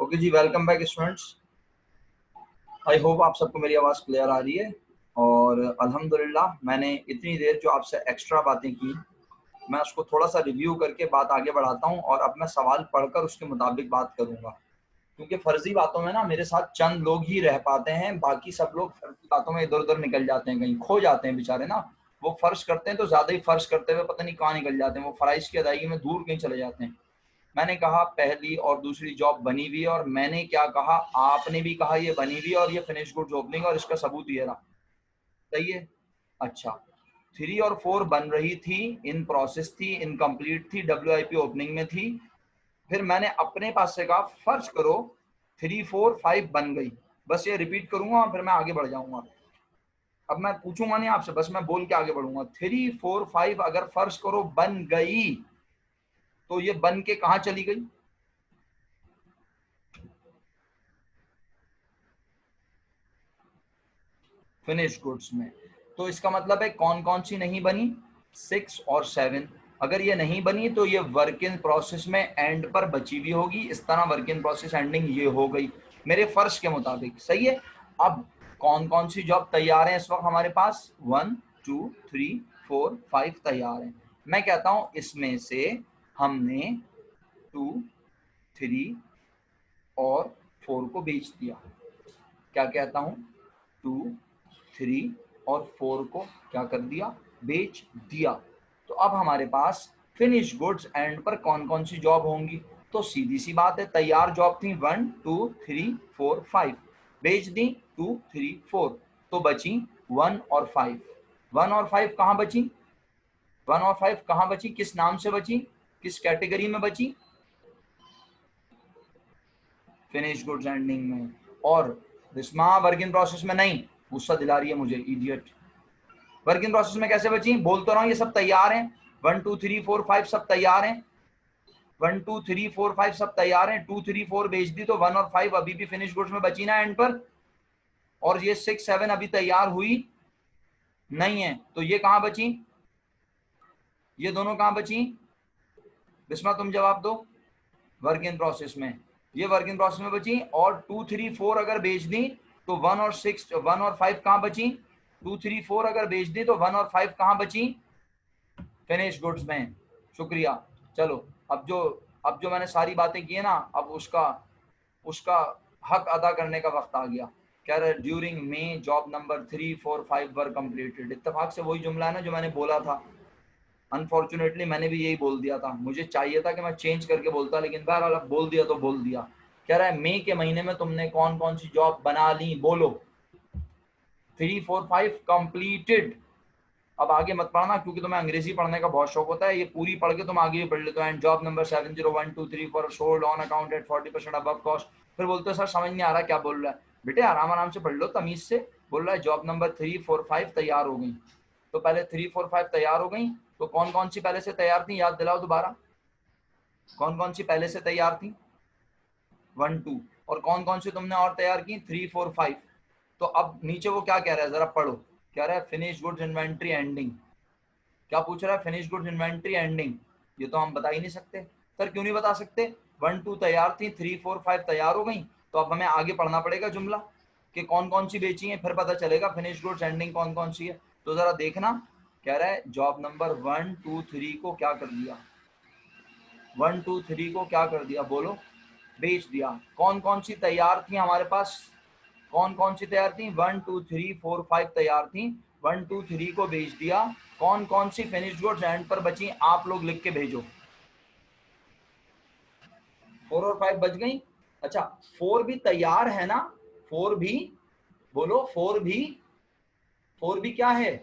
Okay जी, welcome back students. I hope आप सबको मेरी आवाज़ क्लियर आ रही है। और अल्हम्दुलिल्लाह मैंने इतनी देर जो आपसे एक्स्ट्रा बातें की, मैं उसको थोड़ा सा रिव्यू करके बात आगे बढ़ाता हूँ और अब मैं सवाल पढ़कर उसके मुताबिक बात करूँगा, क्योंकि फ़र्जी बातों में ना मेरे साथ चंद लोग ही रह पाते हैं, बाकी सब लोग फ़र्जी बातों में इधर उधर निकल जाते हैं, कहीं खो जाते हैं बेचारे ना। वो फ़र्ज करते हैं तो ज़्यादा ही फ़र्ज करते हुए पता नहीं कहाँ निकल जाते हैं, वो फ़राइज़ की अदायगी में दूर कहीं चले जाते हैं। मैंने कहा पहली और दूसरी जॉब बनी हुई है, और मैंने क्या कहा, आपने भी कहा ये बनी हुई है और ये फिनिश गुड्स ओपनिंग, और इसका सबूत ये रहा। सही है। अच्छा, 3 और 4 बन रही थी, इन प्रोसेस थी, इनकम्प्लीट थी, WIP ओपनिंग में थी। फिर मैंने अपने पास से कहा फर्ज करो 3 4 5 बन गई। बस ये रिपीट करूंगा और फिर मैं आगे बढ़ जाऊंगा। अब मैं पूछूंगा नहीं आपसे, बस मैं बोल के आगे बढ़ूंगा। 3 4 5 अगर फर्ज करो बन गई, तो ये बन के कहाँ चली गई? फिनिश गुड्स में। तो इसका मतलब है कौन कौन सी नहीं बनी? 6 और 7। अगर ये नहीं बनी तो ये वर्क इन प्रोसेस में एंड पर बची हुई होगी। इस तरह वर्क इन प्रोसेस एंडिंग ये हो गई मेरे फर्श के मुताबिक। सही है। अब कौन कौन सी जॉब तैयार है इस वक्त हमारे पास? 1 2 3 4 5 तैयार है। मैं कहता हूं इसमें से हमने 2 3 और 4 को बेच दिया। क्या कहता हूं? 2 3 और 4 को क्या कर दिया? बेच दिया। तो अब हमारे पास फिनिश गुड्स एंड पर कौन कौन सी जॉब होंगी? तो सीधी सी बात है, तैयार जॉब थी 1 2 3 4 5, बेच दी 2 3 4, तो बची 1 और 5। 1 और 5 कहाँ बची? 1 और 5 कहाँ बची? किस नाम से बची? किस कैटेगरी में बची? फिनिश गुड्स एंडिंग में। और रिस्मा वर्क इन प्रोसेस में नहीं। गुस्सा दिला रही है मुझे, इडियट। वर्क इन प्रोसेस में कैसे बची? बोल तो रहा हूँ ये सब तैयार हैं। 1 2 3 4 5 सब तैयार हैं। 1 2 3 4 5 सब तैयार हैं। 2 3 4 बेच दी तो 1 और 5 अभी भी फिनिश गुड्स में बची ना एंड पर। और ये 6 7 अभी तैयार हुई नहीं है, तो ये कहाँ बची? ये दोनों कहाँ बची? बिस्मा तुम जवाब दो। वर्क इन प्रोसेस में। ये वर्क इन प्रोसेस में बची। और 2 3 4 अगर बेच दी तो 1 और 5 कहाँ बची? 2 3 4 अगर बेच दी तो 1 और 5 कहाँ बची? फिनिश गुड्स में। शुक्रिया। चलो, अब जो मैंने सारी बातें की है ना, अब उसका उसका हक अदा करने का वक्त आ गया। कह रहे ड्यूरिंग मे जॉब नंबर 3 4 5 वर कंप्लीटेड। इत्तेफाक से वही जुमला है ना जो मैंने बोला था। अनफॉर्चुनेटली मैंने भी यही बोल दिया था। मुझे चाहिए था कि मैं चेंज करके बोलता, लेकिन बहरहाल अब बोल दिया तो बोल दिया। कह रहा है मई के महीने में तुमने कौन कौन सी जॉब बना ली? बोलो। 3 4 5 कंप्लीटेड। अब आगे मत पढ़ना, क्योंकि तुम्हें अंग्रेजी पढ़ने का बहुत शौक होता है। ये पूरी पढ़ के तुम आगे भी पढ़ लेते हो। And job number 70123 sold on account at 40% above cost. फिर बोलते हो सर समझ नहीं आ रहा क्या बोल रहा है। बेटे आराम आराम से पढ़ लो, तमीज से। बोल रहा है जॉब नंबर 3 4 5 तैयार हो गई। तो पहले 3 4 5 तैयार हो गई, तो कौन कौन सी पहले से तैयार थी? याद दिलाओ दोबारा। कौन कौन सी पहले से तैयार थी? 1 2। और कौन कौन सी तुमने और तैयार की? 3 4 5। तो अब नीचे वो क्या कह रहा है, जरा पढ़ो। कह रहा है फिनिश गुड्स इन्वेंट्री एंडिंग। क्या पूछ रहा है? Finish goods inventory ending. ये तो हम बता ही नहीं सकते। सर क्यों नहीं बता सकते? 1 2 तैयार थी, 3 4 5 तैयार हो गई, तो अब हमें आगे पढ़ना पड़ेगा जुमला कि कौन कौन सी बेची है, फिर पता चलेगा फिनिश गुड्स एंडिंग कौन कौन सी है। तो जरा देखना। कह रहा है जॉब नंबर 1 2 3 को क्या कर दिया? 1 2 3 को क्या कर दिया? बोलो। बेच दिया। कौन कौन सी तैयार थी हमारे पास? कौन कौन सी तैयार थी? 1 2 3 4 5 तैयार थी। 1 2 3 को बेच दिया। कौन कौन सी फिनिश गुड्स एंड पर बची? आप लोग लिख के भेजो। 4 और 5 बच गई। अच्छा, 4 भी तैयार है ना? 4 भी, बोलो 4 भी क्या है?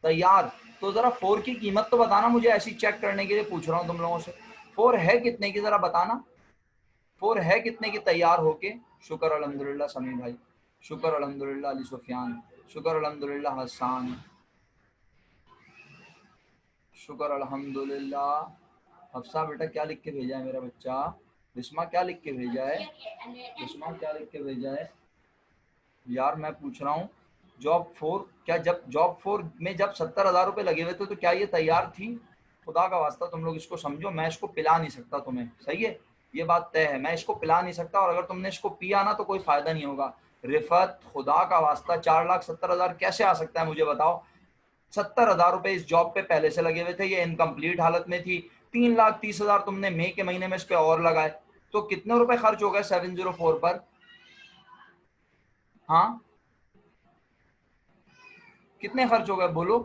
तैयार। तो जरा 4 की कीमत तो बताना मुझे, ऐसी चेक करने के लिए पूछ रहा हूँ तुम लोगों से। 4 है कितने की, जरा बताना। 4 है कितने की तैयार होके? शुक्र अल्हम्दुलिल्लाह समी भाई, शुक्र अल्हम्दुलिल्लाह अली सुफियान, शुक्र अल्हम्दुलिल्लाह हसान, शुक्र अल्हम्दुलिल्लाह। हफ्सा बेटा क्या लिख के भेजा है मेरा बच्चा? बिस्मा क्या लिख के भेजा है? बिस्मा क्या लिख के भेजा है? यार मैं पूछ रहा हूँ, जॉब 4 क्या, जब जॉब 4 में जब 70,000 रुपये लगे हुए थे तो क्या ये तैयार थी? खुदा का वास्ता तुम लोग इसको समझो, मैं इसको पिला नहीं सकता तुम्हें। सही है। ये बात तय है, मैं इसको पिला नहीं सकता, और अगर तुमने इसको पिया ना तो कोई फायदा नहीं होगा। रिफत, खुदा का वास्ता 4,70,000 कैसे आ सकता है मुझे बताओ? 70,000 रुपए इस जॉब पे पहले से लगे हुए थे, ये इनकम्प्लीट हालत में थी। 3,30,000 तुमने मई के महीने में इस पे और लगाए, तो कितने रुपए खर्च हो गए 704 पर? हाँ, कितने खर्च हो गए बोलो?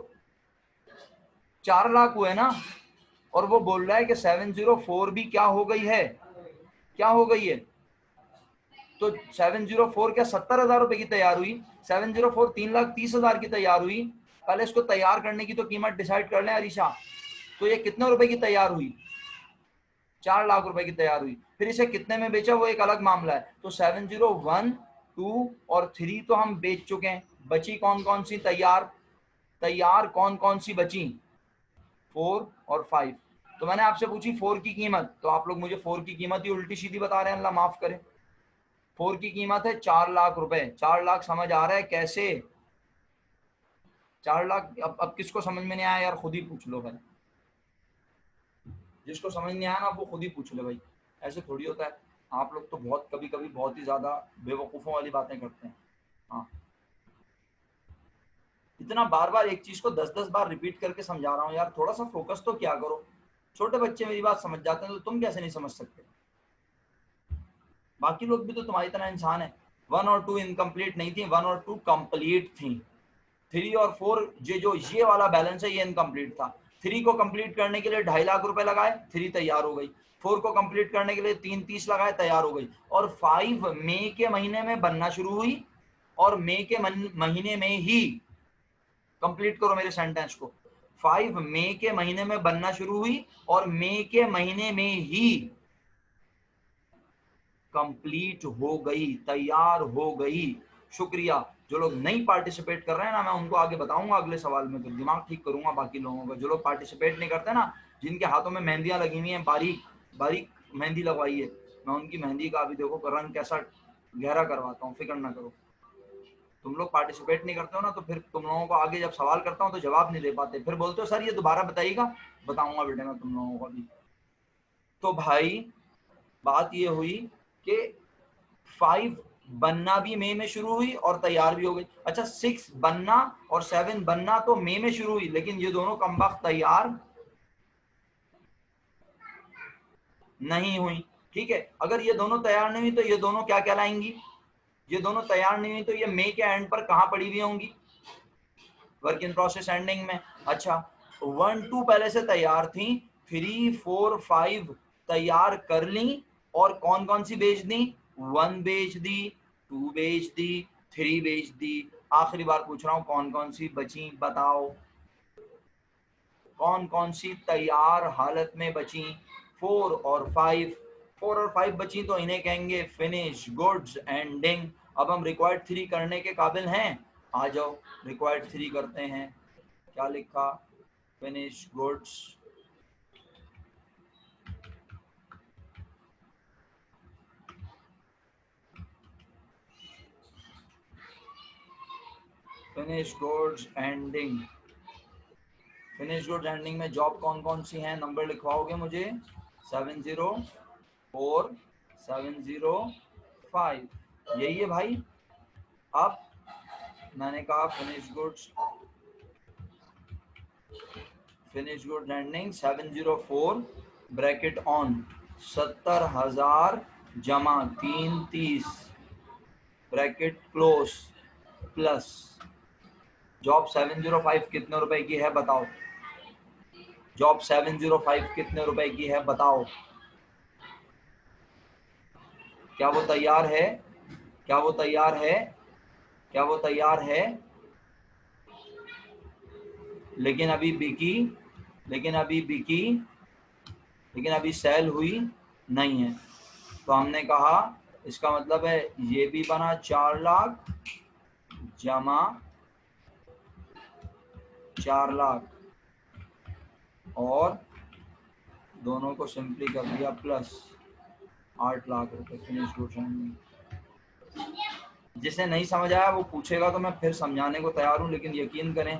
4 लाख हुए ना। और वो बोल रहा है कि 704 भी क्या हो गई है, क्या हो गई है? तो 704 क्या 70,000 रुपए की तैयार हुई? 704 3,30,000 की तैयार हुई। पहले इसको तैयार करने की तो कीमत डिसाइड कर लें अरीशा। तो ये कितने रुपए की तैयार हुई? 4 लाख रुपए की तैयार हुई। फिर इसे कितने में बेचा वो एक अलग मामला है। तो 701, 2 और 3 तो हम बेच चुके हैं। बची कौन कौन सी तैयार? तैयार कौन कौन सी बची? 4 और 5। तो मैंने आपसे पूछी 4 की कीमत, तो आप लोग मुझे 4 की कीमत ही उल्टी सीधी बता रहे हैं, अल्लाह माफ करे। 4 की कीमत है 4 लाख रुपए। 4 लाख समझ आ रहा है कैसे? 4 लाख। अब किसको समझ में नहीं आया यार, खुद ही पूछ लो भाई। जिसको समझ नहीं आया ना वो खुद ही पूछ ले भाई, ऐसे थोड़ी होता है। आप लोग तो बहुत कभी कभी बहुत ही ज्यादा बेवकूफों वाली बातें करते हैं। हाँ, इतना बार बार एक चीज को 10-10 बार रिपीट करके समझा रहा हूँ यार, थोड़ा सा फोकस तो क्या करो। छोटे बच्चे मेरी बात समझ जाते हैं तो तुम कैसे नहीं समझ सकते? बाकी लोग भी तो तुम्हारी तरह इंसान है। 1 और 2 इनकम्प्लीट नहीं थी, 1 और 2 कंप्लीट थी। 3 और 4 ये वाला बैलेंस है ये इनकम्प्लीट था। 3 को कंप्लीट करने के लिए 2.5 लाख रुपए लगाए, 3 तैयार हो गई। 4 को कंप्लीट करने के लिए 3.30 लगाए, तैयार हो गई। और 5 मई के महीने में बनना शुरू हुई, और मई के महीने में ही, कंप्लीट करो मेरे सेंटेंस को, 5 मई के महीने में बनना शुरू हुई और मई के महीने में ही कंप्लीट हो गई, तैयार हो गई। शुक्रिया। जो लोग नहीं पार्टिसिपेट कर रहे हैं ना, मैं उनको आगे बताऊंगा अगले सवाल में, तो दिमाग ठीक करूंगा बाकी लोगों का। जो लोग पार्टिसिपेट नहीं करते ना, जिनके हाथों में मेहंदियां लगी हुई हैं, बारीक बारीक मेहंदी लगवाई है, मैं उनकी मेहंदी का अभी देखो रंग कैसा गहरा करवाता हूँ, फिक्र ना करो। तुम लोग पार्टिसिपेट नहीं करते हो ना, तो फिर तुम लोगों को आगे जब सवाल करता हूँ तो जवाब नहीं दे पाते, फिर बोलते हो सर ये दोबारा बताइएगा। बताऊंगा बेटे मैं तुम लोगों को अभी। तो भाई बात ये हुई कि 5 बनना भी मई में शुरू हुई और तैयार भी हो गई। अच्छा, 6 बनना और 7 बनना तो मई में शुरू हुई, लेकिन ये दोनों कमबख्त तैयार नहीं हुई। ठीक है, अगर ये दोनों तैयार नहीं हुई तो ये दोनों क्या कहलाएंगी? ये दोनों तैयार नहीं हुई तो ये मई के एंड पर कहां पड़ी हुई होंगी? वर्क इन प्रोसेस एंडिंग में। अच्छा, 1 2 पहले से तैयार थी, 3 4 5 तैयार कर ली, और कौन कौन सी बेच दी? 1 बेच दी, 2 बेच दी, 3 बेच दी। आखिरी बार पूछ रहा हूं कौन कौन सी बची बताओ? कौन कौन सी तैयार हालत में बची? 4 और 5। 4 और 5 बची तो इन्हें कहेंगे फिनिश गुड्स एंडिंग। अब हम रिक्वायर्ड 3 करने के काबिल हैं? आ जाओ, रिक्वायर्ड 3 करते हैं। क्या लिखा? Finish goods finish goods ending. Finish goods ending में जॉब कौन कौन सी हैं, नंबर लिखवाओगे मुझे? 704, 705, यही है भाई। अब मैंने कहा finish goods ending 704 bracket on 70,000 जमा 330 ब्रैकेट क्लोज प्लस जॉब 705 कितने रुपए की है बताओ? जॉब 705 कितने रुपए की है बताओ? क्या वो तैयार है? क्या वो तैयार है? क्या वो तैयार है? लेकिन अभी बिकी, लेकिन अभी बिकी, लेकिन अभी सेल हुई नहीं है। तो हमने कहा इसका मतलब है ये भी बना 4 लाख जमा 4 लाख, और दोनों को सिंपली कर दिया प्लस 8 लाख रुपए फिनिश गुड्स एंडिंग। जिसे नहीं समझ आया वो पूछेगा तो मैं फिर समझाने को तैयार हूँ, लेकिन यकीन करें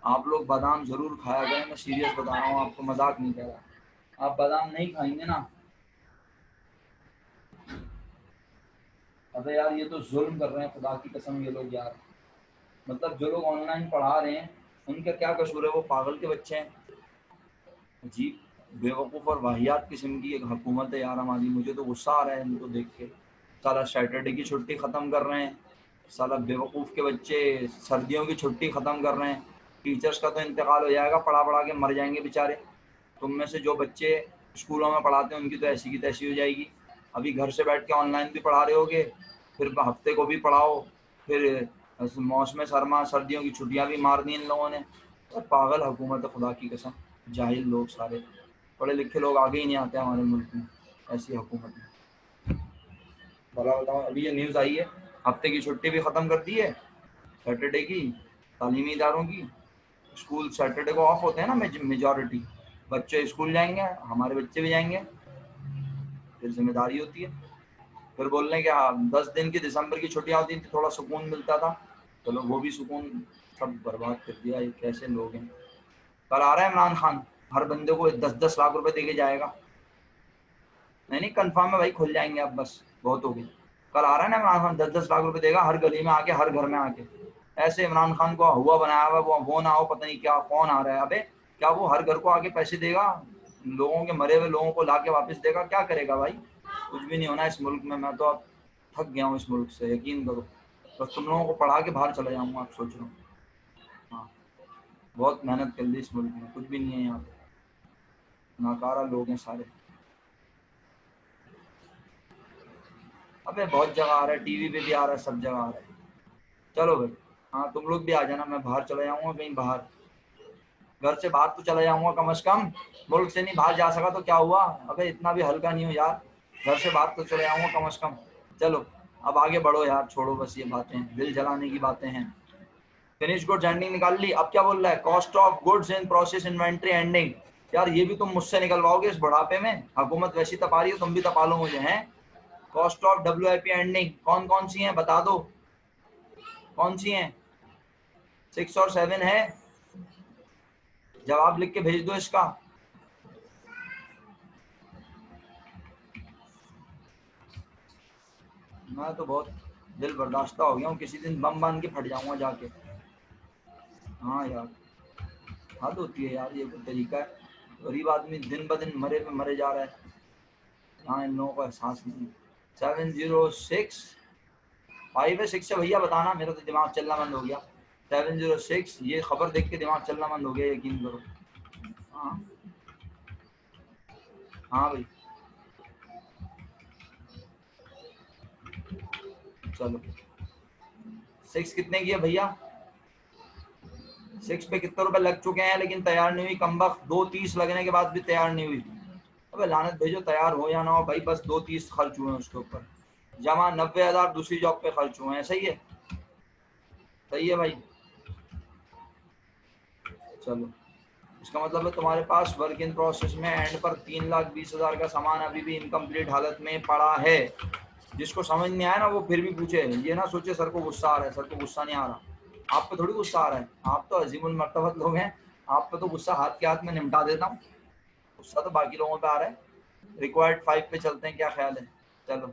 आप लोग बादाम जरूर खाया करें, मैं सीरियस बता रहा हूँ आपको, मजाक नहीं कर रहा। आप बादाम नहीं खाएंगे ना अबे यार ये तो जुल्म कर रहे हैं खुदा की कसम ये लोग यार। मतलब जो लोग ऑनलाइन पढ़ा रहे हैं उनका क्या कसूर है, वो पागल के बच्चे हैं। अजीब बेवकूफ़ और वाहियात किस्म की एक हुकूमत है यार हमारी। मुझे तो गुस्सा आ रहा है इनको देख के। साला सैटरडे की छुट्टी ख़त्म कर रहे हैं, साला बेवकूफ़ के बच्चे सर्दियों की छुट्टी ख़त्म कर रहे हैं। टीचर्स का तो इंतकाल हो जाएगा, पढ़ा पढ़ा के मर जाएंगे बेचारे। तुम में से जो बच्चे स्कूलों में पढ़ाते हैं उनकी तो ऐसी की तैसी हो जाएगी। अभी घर से बैठ के ऑनलाइन भी पढ़ा रहे होगे, फिर हफ्ते को भी पढ़ाओ, फिर मौसम सरमा सर्दियों की छुट्टियां भी मार दी इन लोगों ने। और पागल हुकूमत है खुदा की कसम, जाहिल लोग सारे, पढ़े लिखे लोग आगे ही नहीं आते हमारे मुल्क में ऐसी हुकूमत में। भला बताओ, अभी ये न्यूज़ आई है हफ्ते की छुट्टी भी ख़त्म कर दी है सैटरडे की, तालीमी इदारों की। स्कूल सैटरडे को ऑफ होते हैं ना मेजॉरिटी, बच्चे स्कूल जाएंगे, हमारे बच्चे भी जाएंगे, फिर जिम्मेदारी होती है। फिर बोल रहे हैं कि हाँ 10 दिन की दिसंबर की छुट्टियां होती थी, थोड़ा सुकून मिलता था, चलो वो भी सुकून सब बर्बाद कर दिया। ये कैसे लोग हैं। कल आ रहा है इमरान खान, हर बंदे को 10-10 लाख रुपए दे के जाएगा। नहीं नहीं कंफर्म है भाई, खुल जाएंगे अब, बस बहुत हो गई। कल आ रहा है ना इमरान खान, 10-10 लाख रुपए देगा हर गली में आके, हर घर में आके। ऐसे इमरान खान को हुआ बनाया हुआ, वो ना हो पता नहीं क्या कौन आ रहा है। अबे क्या वो हर घर को आके पैसे देगा, लोगों के मरे हुए लोगों को ला के वापस देगा, क्या करेगा भाई। कुछ भी नहीं होना इस मुल्क में। मैं तो अब थक गया हूँ इस मुल्क से, यकीन करो। बस तुम लोगों को पढ़ा के बाहर चला जाऊंगा, आप सोच रहा हूँ। हाँ, बहुत मेहनत कर ली इस मुल्क में, कुछ भी नहीं है यहाँ पे, नाकारा लोग हैं सारे। अबे बहुत जगह आ रहा है, टीवी पे भी आ रहा है, सब जगह आ रहा है। चलो भाई, हाँ तुम लोग भी आ जाना, मैं बाहर चला जाऊंगा कहीं बाहर, घर से बाहर तो चला जाऊंगा कम से कम। मुल्क से नहीं बाहर जा सका तो क्या हुआ, अबे इतना भी हल्का नहीं हो यार, घर से बाहर तो चले जाऊंगा कम से कम। चलो अब आगे बढ़ो यार, छोड़ो बस ये बातें, दिल जलाने की बातें हैं। फिनिश गुड्स एंडिंग निकाल ली, अब क्या बोल रहा है, cost of goods in process inventory ending. यार ये भी तुम मुझसे निकलवाओगे इस बुढ़ापे में, हुकूमत वैसी तपा रही है, तुम भी तपा लो मुझे हैं। कॉस्ट ऑफ WIP एंडिंग कौन कौन सी हैं बता दो, कौन सी हैं, 6 और 7 है, जवाब लिख के भेज दो इसका। मैं तो बहुत दिल बर्दाश्ता हो गया हूँ, किसी दिन बम बांध के फट जाऊंगा जाके। हाँ यार, हद होती है यार, ये कोई तरीका है। गरीब आदमी दिन ब दिन मरे पे मरे जा रहा है। हाँ इन लोगों को एहसास नहीं। 706 5 है, 6 है भैया, बताना, मेरा तो दिमाग चलना बंद हो गया। 706, ये खबर देख के दिमाग चलना बंद हो गया, यकीन करो। हाँ हाँ भाई, चलो 6 कितने की है भैया, 6 पे कितने रुपए लग चुके हैं, लेकिन तैयार नहीं हुई कमबख्त, 2:30 लगने के बाद भी तैयार नहीं हुई। अबे लानत भेजो, तैयार हो या ना हो भाई, बस 2:30 खर्च हुए हैं उसके ऊपर। जमा 90,000 दूसरी जॉब पे खर्च हुए हैं, सही है, सही है भाई। चलो इसका मतलब है तुम्हारे पास वर्क इन प्रोसेस में एंड पर 3,20,000 का सामान अभी भी इनकम्प्लीट हालत में पड़ा है। जिसको समझ नहीं आया ना वो फिर भी पूछे, ये ना सोचे सर को गुस्सा आ रहा है, सर को गुस्सा नहीं आ रहा। आप पे थोड़ी गुस्सा आ रहा है, आप तो अजीमुल मर्तबत लोग हैं, आप पे तो गुस्सा हाथ के हाथ में निपटा देता हूँ, गुस्सा तो बाकी लोगों पे आ रहा है। रिक्वायर्ड 5 पे चलते हैं, क्या ख्याल है। चलो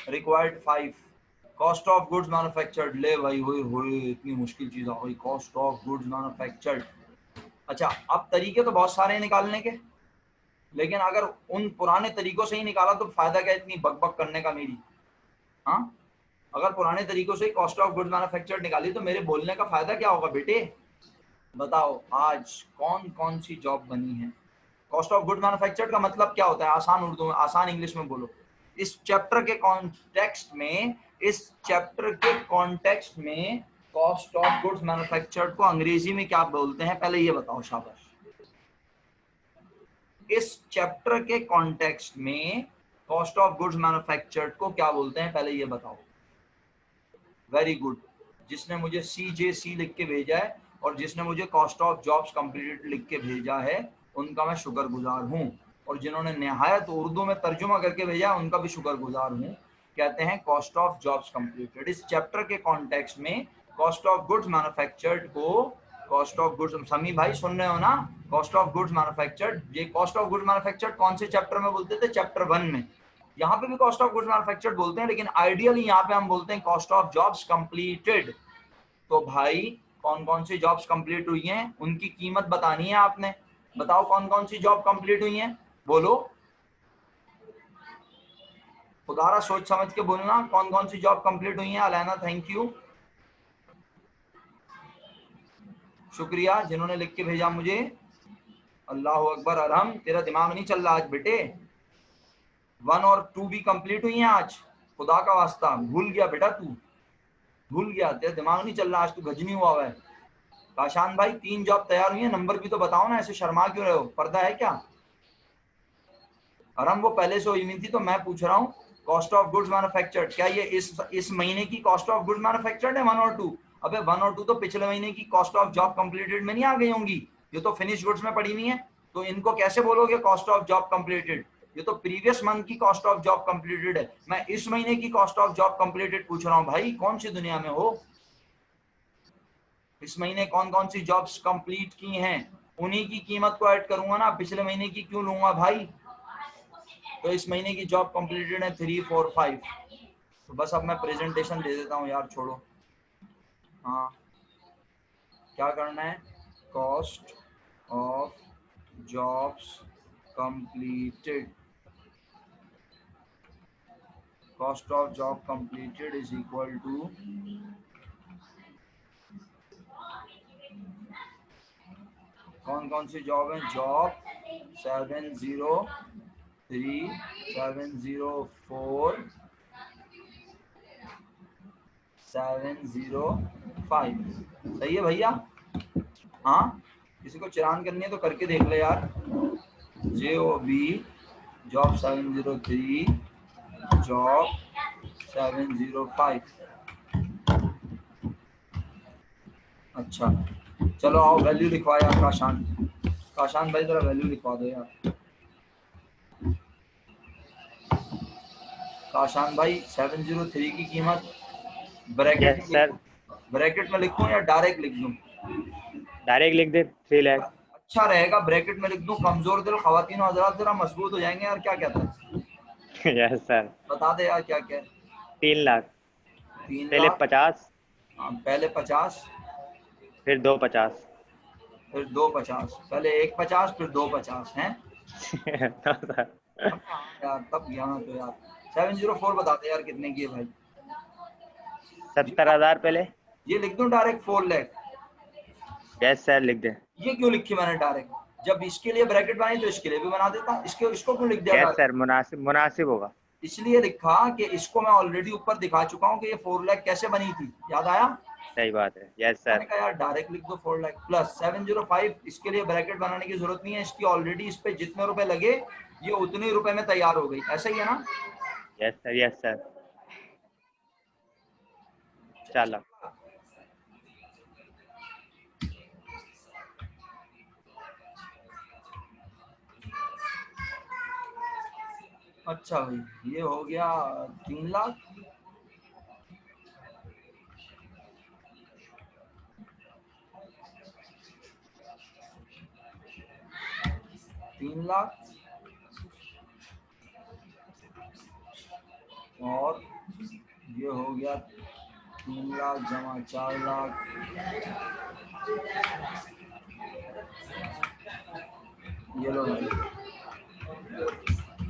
required 5, cost of goods manufactured. ले भाई, हुई हुई इतनी मुश्किल चीज आ गई, कॉस्ट ऑफ गुड्स मैन्युफैक्चर्ड। अच्छा अब तरीके तो बहुत सारे हैं निकालने के, लेकिन अगर उन पुराने तरीकों से ही निकाला तो फायदा क्या इतनी बकबक करने का मेरी। हाँ, अगर पुराने तरीकों से ही कॉस्ट ऑफ गुड्स मैन्युफैक्चर्ड निकाली तो मेरे बोलने का फायदा क्या होगा बेटे। बताओ आज कौन कौन सी जॉब बनी है। कॉस्ट ऑफ गुड मैन्युफैक्चर्ड का मतलब क्या होता है, आसान उर्दू में, आसान इंग्लिश में बोलो। इस चैप्टर के कॉन्टेक्स्ट में, इस चैप्टर के कॉन्टेक्स्ट में कॉस्ट ऑफ गुड्स मैन्युफैक्चर्ड को अंग्रेजी में क्या बोलते हैं, पहले ये बताओ शाबाश। इस चैप्टर के कॉन्टेक्स्ट में कॉस्ट ऑफ गुड्स मैन्युफैक्चर्ड को क्या बोलते हैं, पहले ये बताओ। वेरी गुड, जिसने मुझे CJC लिख के भेजा है और जिसने मुझे कॉस्ट ऑफ जॉब्स कंप्लीटेड लिख के भेजा है उनका मैं शुक्रगुजार हूँ, और जिन्होंने निहायत उर्दू में तर्जुमा करके भेजा है उनका भी शुक्रगुजार हूँ। कहते हैं कॉस्ट ऑफ जॉब्स कंप्लीटेड। इस चैप्टर के कॉन्टेक्स्ट में कॉस्ट ऑफ गुड्स मैन्युफैक्चर्ड को, कॉस्ट ऑफ गुड्स, समी भाई सुन रहे हो ना, कॉस्ट ऑफ गुड्स मैन्युफैक्चर्ड, ये कॉस्ट ऑफ गुड्स मैन्युफैक्चर्ड कौन से चैप्टर में बोलते थे, चैप्टर 1 में। यहाँ पे भी कॉस्ट ऑफ गुड्स मैन्युफैक्चर्ड बोलते हैं, लेकिन आइडियली यहाँ पे हम बोलते हैं कॉस्ट ऑफ जॉब्स कंप्लीटेड। तो भाई कौन कौन सी जॉब्स कंप्लीट हुई हैं उनकी कीमत बतानी है आपने। बताओ कौन कौन सी जॉब कंप्लीट हुई हैं, बोलो, खुदारा सोच समझ के बोलना, कौन कौन सी जॉब कंप्लीट हुई हैं। अलाना थैंक यू, शुक्रिया जिन्होंने लिख के भेजा मुझे। अल्लाह अकबर। अरहम तेरा दिमाग नहीं चल रहा आज बेटे, 1 और 2 भी कंप्लीट हुई हैं आज, खुदा का वास्ता भूल गया बेटा, तू भूल गया, तेरा दिमाग नहीं चल रहा आज, तू गजनी हुआ है। काशान भाई 3 जॉब तैयार हुई है, नंबर भी तो बताओ ना, ऐसे शर्मा क्यों रहे हो, पर्दा है क्या। अरम वो पहले से हुई नहीं थी, तो मैं पूछ रहा हूँ कॉस्ट ऑफ गुड्स मैन्युफैक्चर्ड, क्या ये इस महीने की कॉस्ट ऑफ गुड्स मैन्युफैक्चर्ड है 1 और 2। अबे 1 और 2 तो पिछले महीने की कॉस्ट ऑफ जॉब कंप्लीटेड में नहीं आ गई होंगी, ये तो फिनिश गुड्स में पड़ी हुई है, तो इनको कैसे बोलोगे कॉस्ट ऑफ जॉब कंप्लीटेड। ये तो प्रीवियस मंथ की कॉस्ट ऑफ जॉब कंप्लीटेड है, मैं इस महीने की कॉस्ट ऑफ जॉब कंप्लीटेड पूछ रहा हूँ। भाई कौन सी दुनिया में हो, इस महीने कौन कौन सी जॉब्स कंप्लीट की हैं उन्हीं की कीमत को ऐड करूंगा ना, पिछले महीने की क्यों लूंगा भाई। तो इस महीने की जॉब कंप्लीटेड है 3, 4, 5। तो बस अब मैं प्रेजेंटेशन दे देता हूँ यार, छोड़ो। हाँ क्या करना है, cost of jobs completed, cost of job completed is equal to कौन कौन सी जॉब है, जॉब 703, 704, 705। सही है भैया। हाँ किसी को चिरान करनी है तो करके देख ले यार। JOB job 703, job 705। अच्छा चलो आओ वैल्यू लिखवा यार, काशान भाई जरा वैल्यू लिखवा दो यार। काशान भाई 703 की कीमत ब्रैकेट में लिखूं, ब्रैकेट में लिखूं या डायरेक्ट लिख दूं। डायरेक्ट लिख दे 3 लाख। अच्छा रहेगा ब्रैकेट में लिख दूं, कमजोर दिल खवातीन और हजरात जरा मजबूत हो जाएंगे यार, क्या कहता है। Yes sir. बता दे यार क्या क्या है। 3 लाख, 3 पहले लाख 50, पहले 50, फिर 2 50। फिर 2 50, पहले 1 50 फिर 2 50 हैं। तो सर हाँ यार तब यहाँ तो यार 704 बता दे यार कितने की है भाई। 70,000 पहले। ये लिख दूं डायरेक्ट 4 लाख। यस सर लिख दे। ये क्यों लिखी मैंने डायरेक्ट, जब इसके लिए ब्रैकेट बनाई तो इसके लिए भी बना देता, इसके इसको क्यों लिख दिया यस डायरेक्ट। सर, मुनासिब मुनासिब होगा। इसलिए लिखा कि इसको मैं ऑलरेडी ऊपर दिखा चुका हूँ कि ये 4 लाख कैसे बनी थी, याद आया। सही बात है। यस मैंने सर। कहा यार डायरेक्ट लिख दो 4 लाख प्लस 705, इसके लिए ब्रैकेट बनाने की जरूरत नहीं है, इसकी ऑलरेडी इस पे जितने रुपए लगे ये उतने रुपए में तैयार हो गई, ऐसा ही है ना। Yes sir. Yes sir. चलो अच्छा भाई ये हो गया 3 लाख, तीन लाख और ये हो गया 3 लाख जमा 4 लाख, ये लो भाई।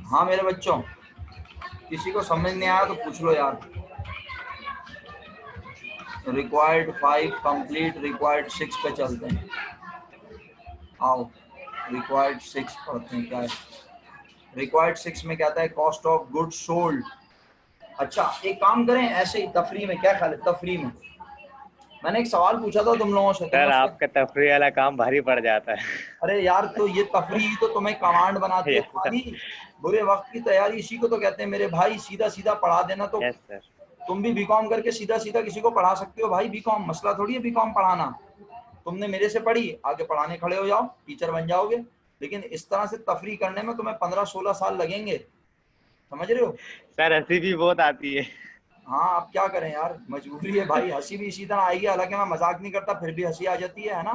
हाँ मेरे बच्चों किसी को समझ नहीं आया तो पूछ लो यार। रिक्वायर्ड 5 कंप्लीट, रिक्वायर्ड 6 पे चलते हैं, आओ रिक्वायर्ड 6 पढ़ते हैं क्या है। रिक्वायर्ड 6 में कहता है कॉस्ट ऑफ गुड सोल्ड। अच्छा एक काम करें ऐसे ही तफरी में, क्या ख्याल है तफरी में, मैंने एक सवाल पूछा था तुम लोगों से, तुमने सर, उसका आपका तफरी वाला काम भारी पड़ जाता है। अरे यार तो ये तफरी तो तुम्हें कमांड बनाती है यस सर। तुम्हारी, बुरे वक्त की तैयारी इसी को तो कहते हैं मेरे भाई, सीधा सीधा पढ़ा देना। तो यस सर। तुम भी बीकॉम करके सीधा सीधा किसी को पढ़ा सकते हो भाई, बीकॉम मसला थोड़ी है बीकॉम पढ़ाना। तुमने मेरे से पढ़ी, आगे पढ़ाने खड़े हो जाओ, टीचर बन जाओगे, लेकिन इस तरह से तफरी करने में तुम्हें 15-16 साल लगेंगे, समझ रहे हो। सर हंसी भी बहुत आती है। हाँ अब क्या करें यार, मजबूरी है भाई, हंसी भी इसी तरह आएगी, हालांकि मैं मजाक नहीं करता फिर भी हंसी आ जाती है ना,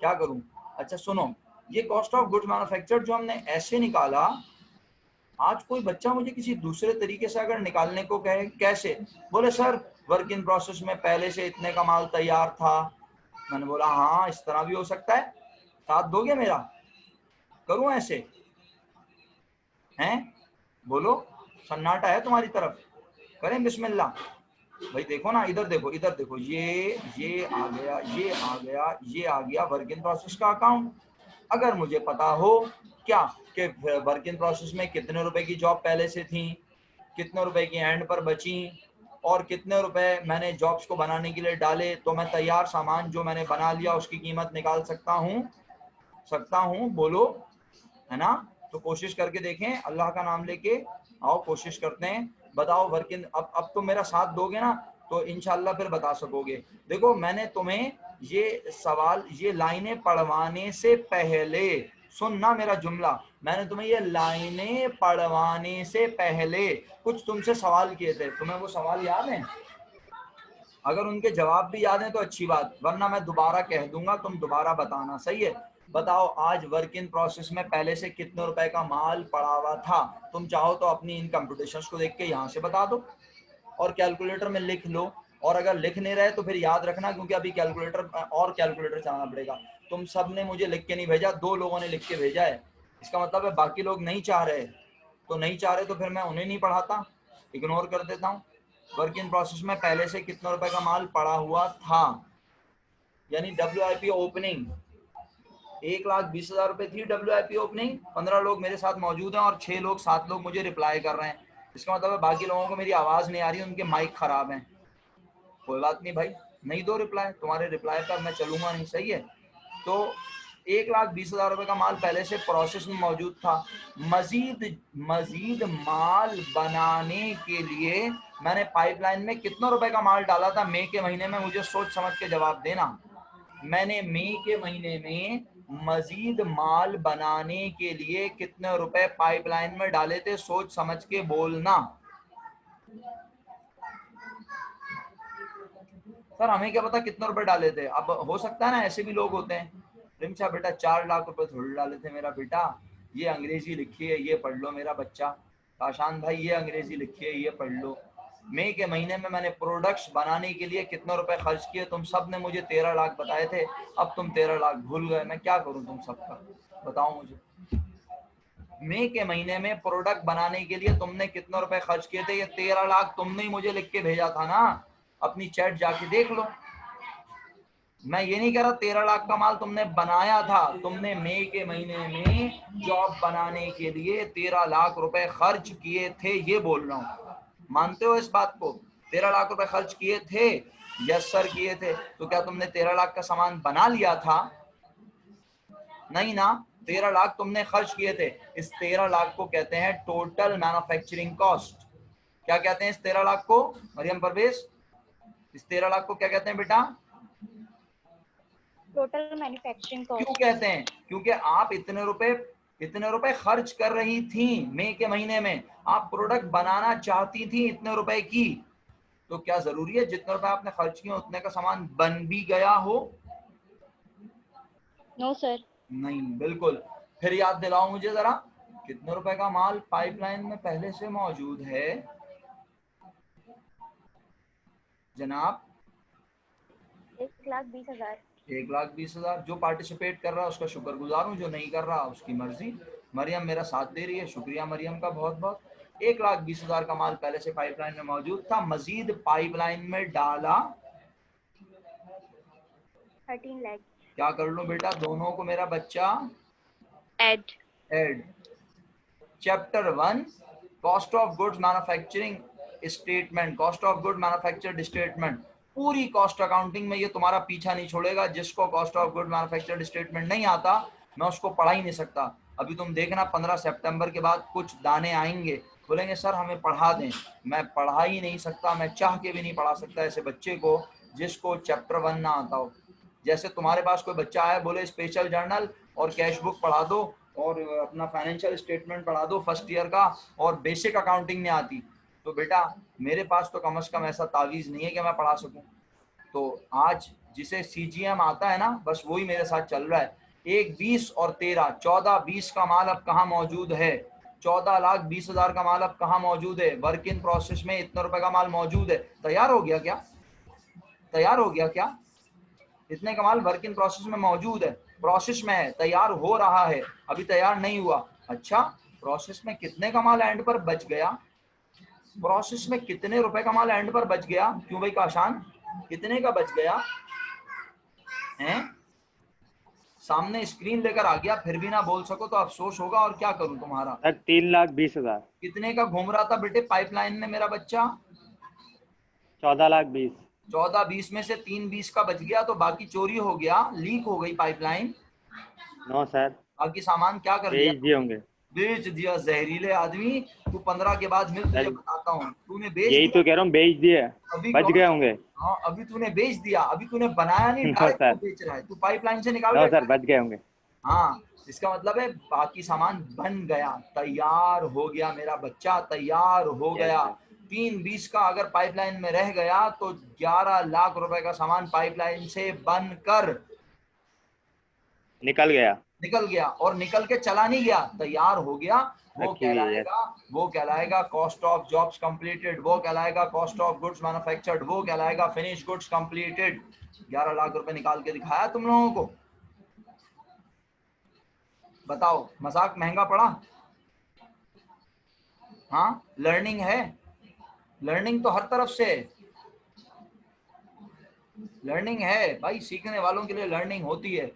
क्या करूं। अच्छा सुनो, ये कॉस्ट ऑफ गुड्स मैन्युफैक्चर्ड जो हमने ऐसे निकाला, आज कोई बच्चा मुझे किसी दूसरे तरीके से अगर निकालने को कहे, कैसे, बोले सर वर्क इन प्रोसेस में पहले से इतने का माल तैयार था। मैंने बोला हाँ इस तरह भी हो सकता है, साथ दोगे मेरा, करूं ऐसे? हैं, बोलो, सन्नाटा है तुम्हारी तरफ, करें बिस्मिल्लाह। भाई देखो ना, इधर देखो, इधर देखो, ये आ गया, ये आ गया, ये आ गया वर्क इन प्रोसेस का अकाउंट। अगर मुझे पता हो क्या कि वर्क इन प्रोसेस में कितने रुपए की जॉब पहले से थी, कितने रुपए की एंड पर बची, और कितने रुपए मैंने जॉब्स को बनाने के लिए डाले, तो मैं तैयार सामान जो मैंने बना लिया उसकी कीमत निकाल सकता हूँ, बोलो, है ना? तो कोशिश करके देखें, अल्लाह का नाम लेके आओ, कोशिश करते हैं। बताओ वर्क इन, अब तुम मेरा साथ दोगे ना तो इंशाल्लाह फिर बता सकोगे। देखो मैंने तुम्हें ये सवाल, ये लाइनें पढ़वाने से पहले, सुनना मेरा जुमला, मैंने तुम्हें ये लाइनें पढ़वाने से पहले कुछ तुमसे सवाल किए थे, तुम्हें वो सवाल याद हैं? अगर उनके जवाब भी याद हैं तो अच्छी बात, वरना मैं दोबारा कह दूंगा, तुम दोबारा बताना, सही है? बताओ आज वर्क इन प्रोसेस में पहले से कितने रुपए का माल पड़ा हुआ था। तुम चाहो तो अपनी इन कंप्यूटेशंस को देख के यहाँ से बता दो और कैलकुलेटर में लिख लो, और अगर लिख नहीं रहे तो फिर याद रखना, क्योंकि अभी कैलकुलेटर चलाना पड़ेगा। तुम सब ने मुझे लिख के नहीं भेजा, 2 लोगों ने लिख के भेजा है, इसका मतलब है बाकी लोग नहीं चाह रहे, तो नहीं चाह रहे तो फिर मैं उन्हें नहीं पढ़ाता, इग्नोर कर देता हूँ। वर्क इन प्रोसेस में पहले से कितने रुपए का माल पड़ा हुआ था, यानी WIP ओपनिंग 1,20,000 रुपए थी। WIP ओपनिंग 15 लोग मेरे साथ मौजूद हैं और 6 लोग 7 लोग मुझे रिप्लाई कर रहे हैं, इसका मतलब है बाकी लोगों को मेरी आवाज नहीं आ रही, उनके माइक खराब हैं। कोई बात नहीं भाई, नहीं दो रिप्लाई, तुम्हारे रिप्लाई पर मैं चलूंगा नहीं, सही है? तो 1,20,000 रुपए का माल पहले से प्रोसेस में मौजूद था। मजीद माल बनाने के लिए मैंने पाइपलाइन में कितने रुपए का माल डाला था मई के महीने में, मुझे सोच समझ के जवाब देना। मैंने मई के महीने में मजीद माल बनाने के लिए कितने रुपए पाइपलाइन में डाले थे, सोच समझ के बोलना। सर हमें क्या पता कितने रुपए डाले थे, अब हो सकता है ना ऐसे भी लोग होते हैं, रिमशा बेटा 4 लाख रुपए थोड़ी डाले थे मेरा बेटा, ये अंग्रेजी लिखी है ये पढ़ लो मेरा बच्चा। काशान भाई ये अंग्रेजी लिखी है ये पढ़ लो। मई के महीने में मैंने प्रोडक्ट्स बनाने के लिए कितने रुपए खर्च किए, तुम सब ने मुझे 13 लाख बताए थे, अब तुम 13 लाख भूल गए, मैं क्या करूं तुम सबका, बताओ मुझे। मई के महीने में प्रोडक्ट बनाने के लिए तुमने कितने रुपए खर्च किए थे, ये 13 लाख तुमने ही मुझे लिख के भेजा था ना, अपनी चैट जाके देख लो। मैं ये नहीं कह रहा 13 लाख का माल तुमने बनाया था, तुमने मई के महीने में जॉब बनाने के लिए 13 लाख रुपए खर्च किए थे, ये बोल रहा हूँ। मानते हो इस बात को? 13 लाख रुपए खर्च किए थे? यस सर किए थे। तो क्या तुमने 13 लाख का सामान बना लिया था? नहीं ना, 13 लाख तुमने खर्च किए थे। इस 13 लाख को कहते हैं टोटल मैन्युफैक्चरिंग कॉस्ट। क्या कहते हैं इस 13 लाख को मरियम परवेज? इस 13 लाख को क्या कहते हैं बेटा? टोटल मैन्युफैक्चरिंग क्यों कॉस्ट। कहते हैं? क्योंकि आप इतने रुपए खर्च कर रही थी मई के महीने में, आप प्रोडक्ट बनाना चाहती थी इतने रुपए की, तो क्या जरूरी है जितने रुपए आपने खर्च किए उतने का सामान बन भी गया हो? No sir. नहीं, बिल्कुल। फिर याद दिलाओ मुझे जरा, कितने रुपए का माल पाइपलाइन में पहले से मौजूद है जनाब? 1,20,000। 1,20,000। जो पार्टिसिपेट कर रहा है उसका शुक्रगुजार हूँ, जो नहीं कर रहा उसकी मर्जी। मरियम मेरा साथ दे रही है, शुक्रिया मरियम का बहुत बहुत। 1,20,000 का माल पहले से पाइपलाइन में मौजूद था, मजीद पाइपलाइन में डाला 13 लाख। क्या कर लूं बेटा दोनों को मेरा बच्चा? एड। Chapter 1 cost of goods manufacturing statement, cost of good manufactured statement. पूरी कॉस्ट अकाउंटिंग में ये तुम्हारा पीछा नहीं छोड़ेगा। जिसको cost of good manufactured statement नहीं आता मैं उसको पढ़ा ही नहीं सकता। अभी तुम देखना 15 सितंबर के बाद कुछ दाने आएंगे, बोलेंगे सर हमें पढ़ा दें, मैं पढ़ा ही नहीं सकता, मैं चाह के भी नहीं पढ़ा सकता ऐसे बच्चे को जिसको चैप्टर 1 ना आता हो। जैसे तुम्हारे पास कोई बच्चा आया बोले स्पेशल जर्नल और कैश बुक पढ़ा दो और अपना फाइनेंशियल स्टेटमेंट पढ़ा दो फर्स्ट ईयर का, और बेसिक अकाउंटिंग नहीं आती, तो बेटा मेरे पास तो कम से कम ऐसा तावीज़ नहीं है कि मैं पढ़ा सकूं। तो आज जिसे CGM आता है ना, बस वही मेरे साथ चल रहा है। 1, 20 और 13, 14, 20 का माल अब कहाँ मौजूद है? 14,20,000 का माल अब कहाँ मौजूद है? वर्क इन प्रोसेस में इतने रुपए का माल मौजूद है। तैयार हो गया क्या? तैयार हो गया क्या? इतने का माल वर्क इन प्रोसेस में मौजूद है, प्रोसेस में है, तैयार हो रहा है, अभी तैयार नहीं हुआ। अच्छा, प्रोसेस में कितने का माल एंड पर बच गया? प्रोसेस में कितने रुपए का माल एंड पर बच गया? क्यों भाई काशान, कितने का बच गया हैं? सामने स्क्रीन लेकर आ गया, फिर भी ना बोल सको तो अफसोस होगा, और क्या करूं तुम्हारा। सर 3,20,000। कितने का घूम रहा था बेटे पाइपलाइन में मेरा बच्चा? 14,20,000। 14-20 में से 3-20 का बच गया, तो बाकी चोरी हो गया, लीक हो गई पाइपलाइन। नो सर, बाकी सामान क्या कर दिया? बेच दिए होंगे। बेच दिया। जहरीले आदमी, तू 15 के बाद मिल, तुझे सर बताता हूँ। तूने बेच यही दिया तो कह रहा हूँ, बेच दिए, अभी। बच कौन? गए होंगे। हाँ, अभी तूने बेच दिया, अभी तूने बनाया नहीं, नो डायरेक्ट तू सर, बेच रहा है, तू पाइपलाइन से निकाल नो के। सर, बच गए होंगे। हाँ, इसका मतलब है बाकी सामान बन गया, तैयार हो गया, मेरा बच्चा तैयार हो यस गया। सर। 3-20 का अगर पाइपलाइन में रह गया तो 11 लाख रुपए का सामान पाइपलाइन से बनकर निकल गया। निकल गया, और निकल के चला नहीं गया, तैयार हो गया। वो रखी हुई है। यस। कहलाएगा कॉस्ट ऑफ जॉब्स कंप्लीटेड, वो कहलाएगा कॉस्ट ऑफ गुड्स मैन्युफैक्चर्ड, वो कहलाएगा फिनिश गुड्स कंप्लीटेड। 11 लाख रुपए निकाल के दिखाया तुम लोगों को। बताओ, मजाक महंगा पड़ा? हाँ, लर्निंग है, लर्निंग तो हर तरफ से है, लर्निंग है भाई, सीखने वालों के लिए लर्निंग होती है,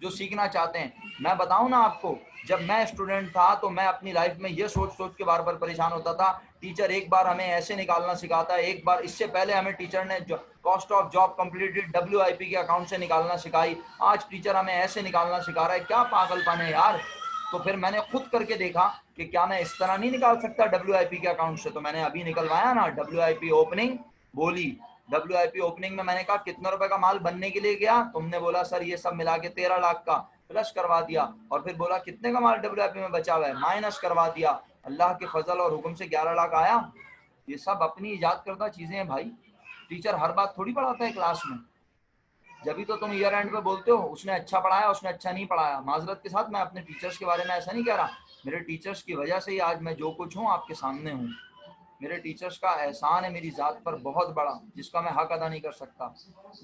जो सीखना चाहते हैं। मैं बताऊं ना आपको, जब मैं स्टूडेंट था तो मैं अपनी लाइफ में ये सोच सोच के बार बार परेशान होता था। टीचर एक बार हमें ऐसे निकालना सिखाता है, एक बार इससे पहले हमें टीचर ने cost of job completed WIP के अकाउंट से निकालना सिखाई, आज टीचर हमें ऐसे निकालना सिखा रहा है, क्या पागलपन है यार। तो फिर मैंने खुद करके देखा कि क्या मैं इस तरह नहीं निकाल सकता WIP के अकाउंट से, तो मैंने अभी निकलवाया ना WIP ओपनिंग बोली। WIP ओपनिंग में मैंने कहा कितने रुपए का माल बनने के लिए गया, तुमने बोला सर ये सब मिला के 13 लाख का, प्लस करवा दिया, और फिर बोला कितने का माल WIP में बचा हुआ है, माइनस करवा दिया। अल्लाह के फजल और हुक्म से 11 लाख आया। ये सब अपनी इजाद करता चीजें हैं भाई, टीचर हर बात थोड़ी पढ़ाता है क्लास में। जब भी तो तुम ईयर एंड पे बोलते हो उसने अच्छा पढ़ाया, उसने अच्छा नहीं पढ़ाया। माजरत के साथ मैं अपने टीचर्स के बारे में ऐसा नहीं कह रहा, मेरे टीचर्स की वजह से ही आज मैं जो कुछ हूँ आपके सामने हूँ। मेरे टीचर्स का एहसान है मेरी ज़ात पर बहुत बड़ा, जिसका मैं हक अदा नहीं कर सकता।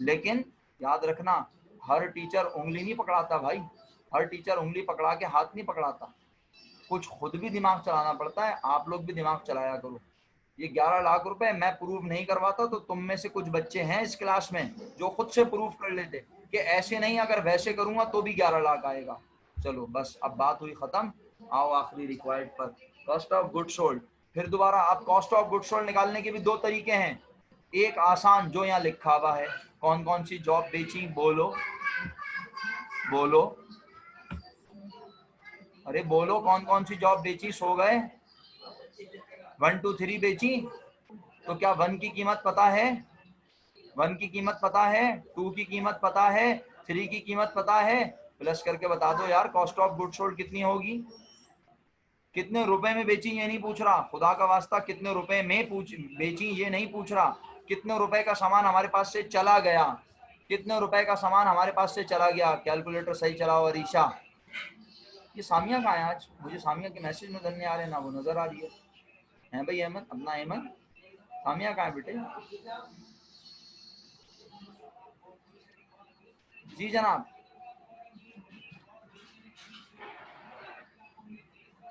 लेकिन याद रखना, हर टीचर उंगली नहीं पकड़ाता भाई, हर टीचर उंगली पकड़ा के हाथ नहीं पकड़ाता, कुछ खुद भी दिमाग चलाना पड़ता है। आप लोग भी दिमाग चलाया करो। ये 11 लाख रुपए मैं प्रूव नहीं करवाता तो तुम में से कुछ बच्चे हैं इस क्लास में जो खुद से प्रूव कर लेते कि ऐसे नहीं, अगर वैसे करूंगा तो भी 11 लाख आएगा। चलो बस, अब बात हुई खत्म। आओ आखिरी रिक्वायर्ड पर, कॉस्ट ऑफ गुड सोल्ड। फिर दोबारा, आप कॉस्ट ऑफ गुड सोल्ड निकालने के भी दो तरीके हैं। एक आसान जो यहाँ लिखा हुआ है, कौन कौन सी जॉब बेची, बोलो बोलो, अरे बोलो कौन कौन सी जॉब बेची, सो गए? 1 2 3 बेची। तो क्या 1 की कीमत पता है? 1 की कीमत पता है, 2 की कीमत पता है, 3 की कीमत पता है? प्लस करके बता दो यार, कॉस्ट ऑफ गुड सोल्ड कितनी होगी? कितने रुपए में बेची ये नहीं पूछ रहा, खुदा का वास्ता कितने रुपए में बेची ये नहीं पूछ रहा, कितने रुपए का सामान हमारे पास से चला गया, कितने रुपए का सामान हमारे पास से चला गया। कैलकुलेटर सही चलाओ अरीशा। ये सामिया कहाँ है आज? मुझे सामिया के मैसेज नजर नहीं आ रहे, ना वो नजर आ रही है भाई अहमद, अपना अहमद। सामिया कहाँ है बेटे? जी जनाब।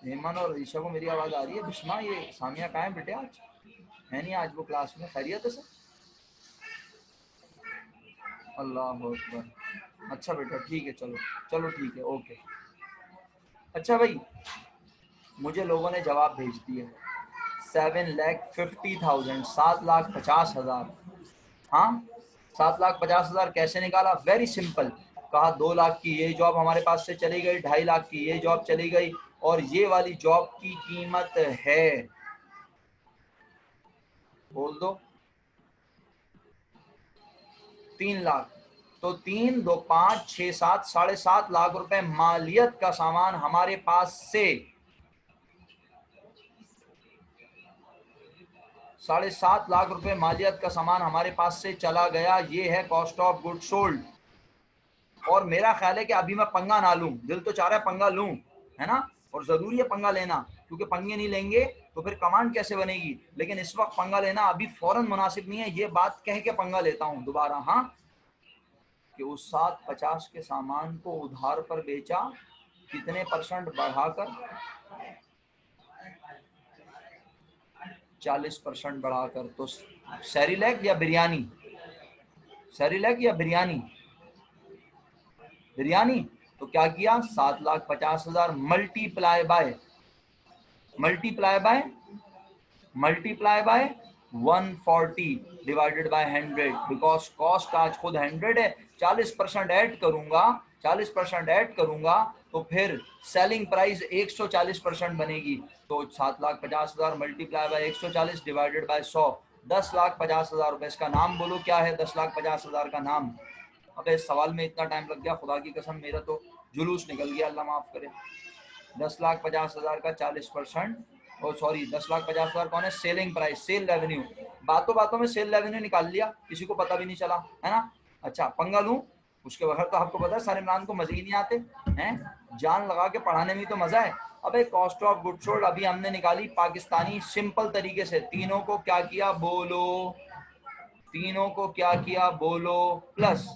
हेमन और ईशा को मेरी आवाज आ रही है। बिस्मा, ये सामिया कहाँ है बेटे? आज है नहीं, आज वो क्लास में। खैरियत है सर? अल्लाह अकबर। अच्छा बेटा ठीक है, चलो चलो ठीक है, ओके। अच्छा भाई, मुझे लोगों ने जवाब भेज दिया 7,50,000, 7,50,000। हाँ, 7,50,000 कैसे निकाला? Very simple. कहा 2 लाख की ये जॉब हमारे पास से चली गई, 2.5 लाख की ये जॉब चली गई, और ये वाली जॉब की कीमत है, बोल दो, 3 लाख। तो 3 2 5 6 7, 7.5 लाख रुपए मालियत का सामान हमारे पास से, 7.5 लाख रुपए मालियत का सामान हमारे पास से चला गया। ये है कॉस्ट ऑफ गुड सोल्ड। और मेरा ख्याल है कि अभी मैं पंगा ना लूं, दिल तो चाह रहा है पंगा लूं, है ना, और जरूरी है पंगा लेना, क्योंकि पंगे नहीं लेंगे तो फिर कमांड कैसे बनेगी। लेकिन इस वक्त पंगा लेना अभी फौरन मुनासिब नहीं है। ये बात कह के पंगा लेता हूं दोबारा, हाँ, कि उस 750 के सामान को उधार पर बेचा, कितने % बढ़ाकर, 40% बढ़ाकर। तो सेरिलैक या बिरयानी, सेरिलैक या बिरयानी, बिरयानी। तो क्या किया, 7,50,000 multiply by 140 divided by 100, because cost आज खुद 100 है। 40% ऐड करूंगा, 40% ऐड करूंगा तो फिर सेलिंग प्राइस 140% बनेगी। तो 7,50,000 मल्टीप्लाई बाय 140 डिवाइडेड बाय 100, 10,50,000 रुपए। इसका नाम बोलो क्या है 10,50,000 का नाम। अबे इस सवाल में इतना टाइम लग गया, खुदा की कसम मेरा तो जुलूस निकल गया, अल्लाह माफ करे। 10,50,000 का 40%, ओ सॉरी 10,50,000 कौन है, सेलिंग प्राइस, सेल रेवेन्यू। बातों बातों में सेल रेवेन्यू निकाल लिया, किसी को पता भी नहीं चला, है ना। अच्छा पंगा लूं उसके बगैर तो आपको पता है सारे इमरान को मजे ही नहीं आते हैं, जान लगा के पढ़ाने में तो मजा है। अबे कॉस्ट ऑफ गुड सोल्ड अभी हमने निकाली पाकिस्तानी सिंपल तरीके से। तीनों को क्या किया बोलो, तीनों को क्या किया बोलो, प्लस।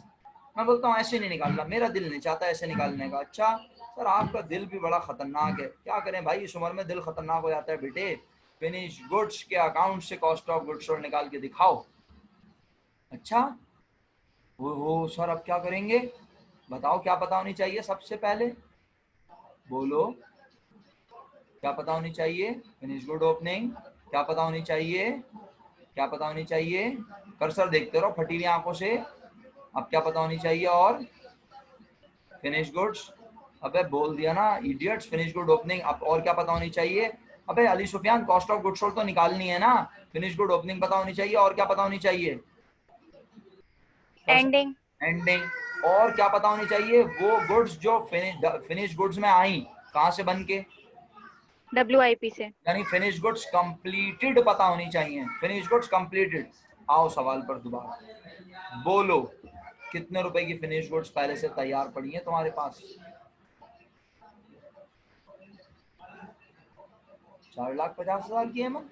मैं बोलता हूँ ऐसे नहीं निकालना, मेरा दिल नहीं चाहता ऐसे निकालने का। अच्छा सर आपका दिल भी बड़ा खतरनाक है, क्या करें भाई, इस उम्र में दिल खतरनाक हो जाता है बेटे। फिनिश गुड्स के अकाउंट से कॉस्ट ऑफ गुड्स सोल्ड निकाल के दिखाओ। अच्छा वो सर अब क्या करेंगे, बताओ क्या पता होनी चाहिए सबसे पहले, बोलो क्या पता होनी चाहिए। फिनिश गुड ओपनिंग क्या पता होनी चाहिए, क्या पता होनी चाहिए, कर्सर देखते रहो फटी हुई आंखों से। अब क्या पता होनी चाहिए, और फिनिश गुड्स, अबे बोल दिया ना इडियट्स, फिनिश गुड ओपनिंग। अब और क्या पता होनी चाहिए, अबे Ali Sufiyan cost of good sold तो निकालनी है ना, फिनिश गुड ओपनिंग पता होनी चाहिए, और क्या पता होनी चाहिए, एंडिंग, एंडिंग। और क्या पता होनी चाहिए, वो गुड्स जो फिनिश गुड्स में आई कहां से बन के, WIP से। यानी फिनिश गुड्स कंप्लीटेड पता होनी चाहिए, फिनिश गुड्स कंप्लीटेड। आओ सवाल पर दोबारा, बोलो कितने रुपए की फिनिश गुड्स पहले से तैयार पड़ी है तुम्हारे पास। 4,50,000 की है मन,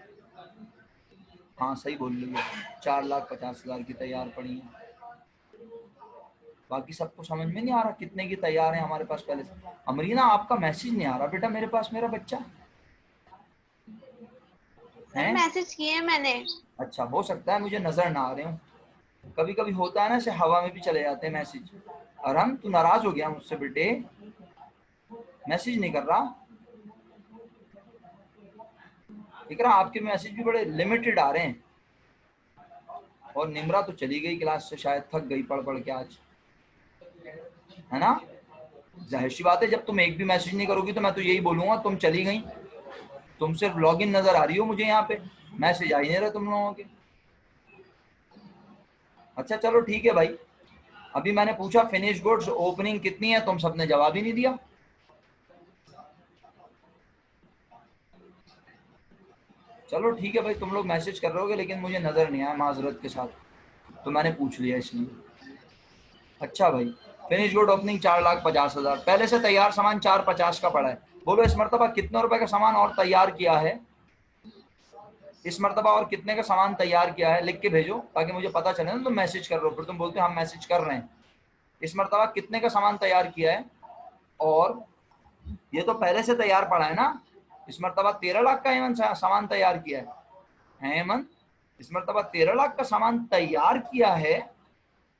हाँ सही बोल रही है, 4,50,000 की तैयार पड़ी है। बाकी सबको समझ में नहीं आ रहा कितने की तैयार है हमारे पास पहले से। अमरीना आपका मैसेज नहीं आ रहा बेटा मेरे पास, मेरा बच्चा है, मैसेज किए मैंने। अच्छा हो सकता है मुझे नजर ना आ रहे हो, कभी कभी होता है ना, ऐसे हवा में भी चले जाते हैं मैसेज। अरहम तू नाराज हो गया मुझसे बेटे, मैसेज नहीं कर रहा, दिख रहा आपके मैसेज भी बड़े लिमिटेड आ रहे हैं। और निमरा तो चली गई क्लास से, शायद थक गई पढ़ पढ़ के आज, है ना। जाहिर सी बात है जब तुम एक भी मैसेज नहीं करोगी तो मैं तो यही बोलूंगा तुम चली गई, तुम सिर्फ लॉगिन नजर आ रही हो मुझे यहाँ पे, मैसेज आ ही नहीं रहे तुम लोगों के। अच्छा चलो ठीक है भाई, अभी मैंने पूछा फिनिश गुड्स ओपनिंग कितनी है, तुम सबने जवाब ही नहीं दिया। चलो ठीक है भाई, तुम लोग मैसेज कर रहे होगे लेकिन मुझे नजर नहीं आया माजरत के साथ, तो मैंने पूछ लिया इसलिए। अच्छा भाई फिनिश गुड ओपनिंग 4,50,000, पहले से तैयार सामान 450 का पड़ा है। बोलो इस मरतबा कितने रुपए का सामान और तैयार किया है, इस मरतबा और कितने का सामान तैयार किया है, लिख के भेजो ताकि मुझे पता चले ना तुम मैसेज कर रहे हो, फिर तुम बोलते हो हम मैसेज कर रहे हैं। इस मरतबा कितने का सामान तैयार किया है, और ये तो पहले से तैयार पड़ा है ना, इस मरतबा 13 लाख का हेमंत सामान तैयार किया है, हेमंत इस मरतबा 13 लाख का सामान तैयार किया है,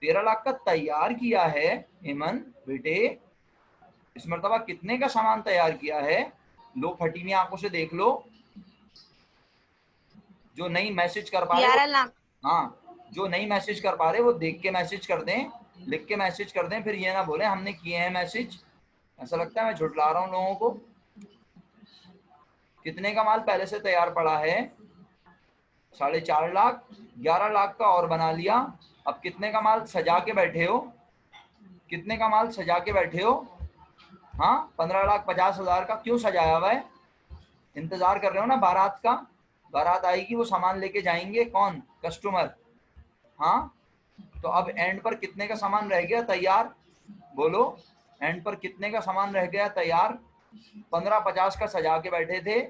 13 लाख का तैयार किया है हेमंत बेटे। इस मरतबा कितने का सामान तैयार किया है, लो फटी हुई आंखों से देख लो, जो नहीं मैसेज कर पा रहे 11 लाख। हाँ जो नहीं मैसेज कर पा रहे वो देख के मैसेज कर दें, लिख के मैसेज कर दें, फिर ये ना बोले हमने किए हैं मैसेज। ऐसा लगता है मैं झुठला रहा हूँ लोगों को। कितने का माल पहले से तैयार पड़ा है, 4.5 लाख, 11 लाख का और बना लिया। अब कितने का माल सजा के बैठे हो, कितने का माल सजा के बैठे हो, हाँ 15,50,000 का क्यों सजाया हुआ है, इंतजार कर रहे हो ना बारात का, बारात आएगी वो सामान लेके जाएंगे कौन, कस्टमर, हाँ। तो अब एंड पर कितने का सामान रह गया तैयार, बोलो एंड पर कितने का सामान रह गया तैयार, 15,50 का सजा के बैठे थे,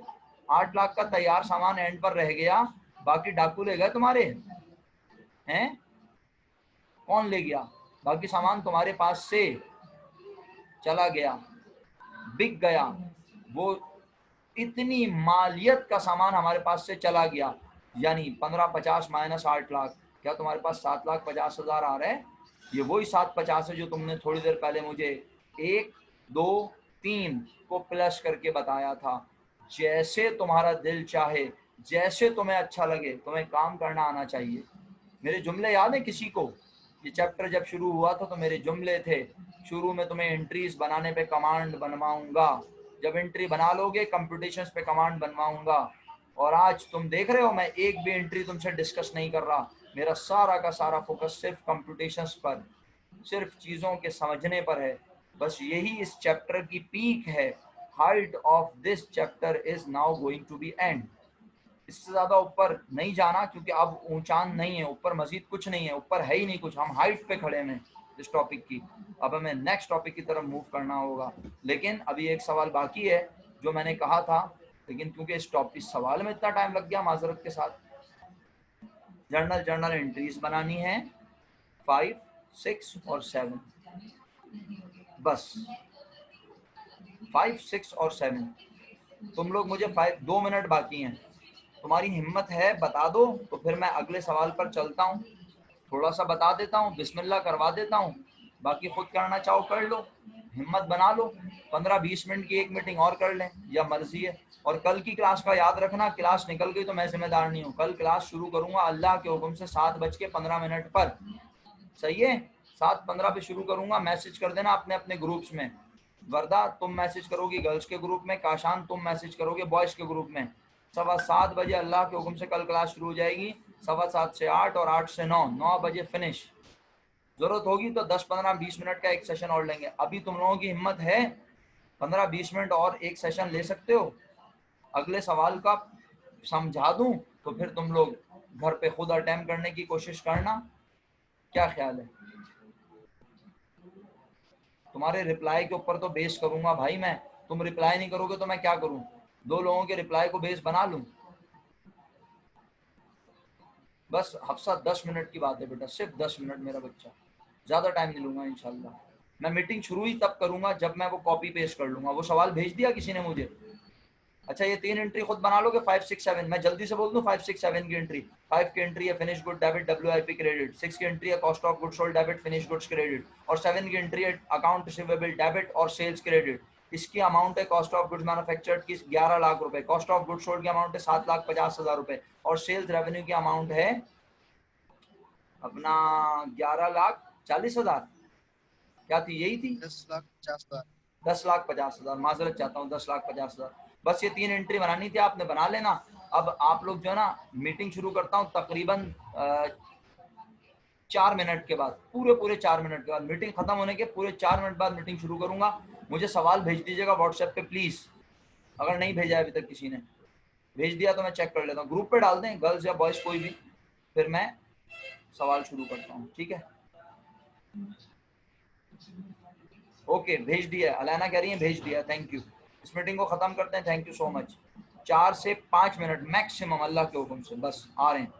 8 लाख का तैयार सामान एंड पर रह गया, बाकी डाकू ले गए तुम्हारे हैं। कौन ले गया? बाकी सामान तुम्हारे पास से चला गया, बिक गया। वो इतनी मालियत का सामान हमारे पास से चला गया, यानी 1550 माइनस 8 लाख, क्या तुम्हारे पास 7,50,000 आ रहे हैं? ये वही 750 है जो तुमने थोड़ी देर पहले मुझे 1 2 3 को प्लस करके बताया था। जैसे तुम्हारा दिल चाहे, जैसे तुम्हें अच्छा लगे, तुम्हें काम करना आना चाहिए। मेरे जुमले याद है किसी को? ये चैप्टर जब शुरू हुआ था तो मेरे जुमले थे, शुरू में तुम्हें एंट्रीज बनाने पे कमांड बनवाऊंगा, जब एंट्री बना लोगे कंप्यूटेशंस पे कमांड बनवाऊंगा। और आज तुम देख रहे हो मैं एक भी एंट्री तुमसे डिस्कस नहीं कर रहा, मेरा सारा का सारा फोकस सिर्फ कंप्यूटेशंस पर, सिर्फ चीज़ों के समझने पर है। बस यही इस चैप्टर की पीक है। Height of this chapter is now going to be end. इससे ज़्यादा ऊपर नहीं जाना, क्योंकि अब ऊंचान नहीं है, ऊपर मजीद कुछ नहीं है, ऊपर है ही नहीं कुछ, हम हाइट पे खड़े हैं इस टॉपिक की। अब हमें नेक्स्ट टॉपिक की तरफ मूव करना होगा, लेकिन अभी एक सवाल बाकी है जो मैंने कहा था, लेकिन क्योंकि इस टॉपिक सवाल में इतना टाइम लग गया माजरत के साथ। जर्नल एंट्रीज बनानी है 5, 6 और 7, बस 5, 6 और 7। तुम लोग मुझे 2 मिनट बाकी हैं, तुम्हारी हिम्मत है बता दो तो फिर मैं अगले सवाल पर चलता हूँ। थोड़ा सा बता देता हूँ, बिस्मिल्लाह करवा देता हूँ, बाकी खुद करना चाहो कर लो, हिम्मत बना लो। 15-20 मिनट की एक मीटिंग और कर लें, या मर्जी है। और कल की क्लास का याद रखना, क्लास निकल गई तो मैं जिम्मेदार नहीं हूँ। कल क्लास शुरू करूंगा अल्लाह के हुक्म से 7:15 पर, सही है? 7:15 पे शुरू करूंगा। मैसेज कर देना अपने अपने ग्रुप्स में। वर्दा तुम मैसेज करोगी गर्ल्स के ग्रुप में, काशान तुम मैसेज करोगे बॉयज़ के ग्रुप में। 7:15 बजे अल्लाह के हुक्म से कल क्लास शुरू हो जाएगी, 7:15 से 8 और 8 से 9, 9 बजे फिनिश। जरूरत होगी तो 10, 15, 20 मिनट का एक सेशन और लेंगे। अभी तुम लोगों की हिम्मत है 15-20 मिनट और एक सेशन ले सकते हो? अगले सवाल का समझा दूं तो फिर तुम लोग घर पे खुद अटेम्प्ट करने की कोशिश करना, क्या ख्याल है? तुम्हारे रिप्लाई के ऊपर तो बेस करूंगा भाई मैं, तुम रिप्लाई नहीं करोगे तो मैं क्या करूं? 2 लोगों के रिप्लाई को बेस बना लूं? बस हफ्सा 10 मिनट की बात है बेटा, सिर्फ 10 मिनट मेरा बच्चा, ज़्यादा टाइम नहीं लूंगा इंशाल्लाह। मैं मीटिंग शुरू ही तब करूंगा जब मैं वो कॉपी पेस्ट कर लूंगा। वो सवाल भेज दिया किसी ने मुझे? अच्छा, ये 3 एंट्री खुद बना लोगे 5, 6, 7? मैं जल्दी से बोल दूं 5, 6, 7 की एंट्री। 5 की एंट्री है finish good debit WIP credit, 6 की एंट्री है cost of good sold debit finish goods credit, और 7 की एंट्री है अकाउंट रिसीवेबल डेबिट और सेल्स क्रेडिट। इसकी अमाउंट है कॉस्ट ऑफ गुड्स मैन्युफैक्चर्ड की 11 लाख रुपए, कॉस्ट ऑफ गुड्स सोल्ड की अमाउंट है 7,50,000 रुपए, और सेल्स रेवेन्यू की अमाउंट है अपना 11,40,000। क्या थी? यही थी 10,50,000। 10,50,000, माजरत चाहता हूँ 10,50,000। बस ये 3 एंट्री बनानी थी, आपने बना लेना। अब आप लोग जो है ना, मीटिंग शुरू करता हूँ तकरीबन 4 मिनट के बाद, पूरे 4 मिनट के बाद, मीटिंग खत्म होने के पूरे 4 मिनट बाद मीटिंग शुरू करूंगा। मुझे सवाल भेज दीजिएगा व्हाट्सएप पे प्लीज़, अगर नहीं भेजा है अभी तक किसी ने, भेज दिया तो मैं चेक कर लेता हूँ। ग्रुप पे डाल दें गर्ल्स या बॉयज़ कोई भी, फिर मैं सवाल शुरू करता हूँ, ठीक है? ओके, भेज दिया। अलाना कह रही है भेज दिया, थैंक यू। इस मीटिंग को ख़त्म करते हैं, थैंक यू सो मच। 4 से 5 मिनट मैक्सिमम अल्लाह के हुक्म से, बस आ रहे हैं।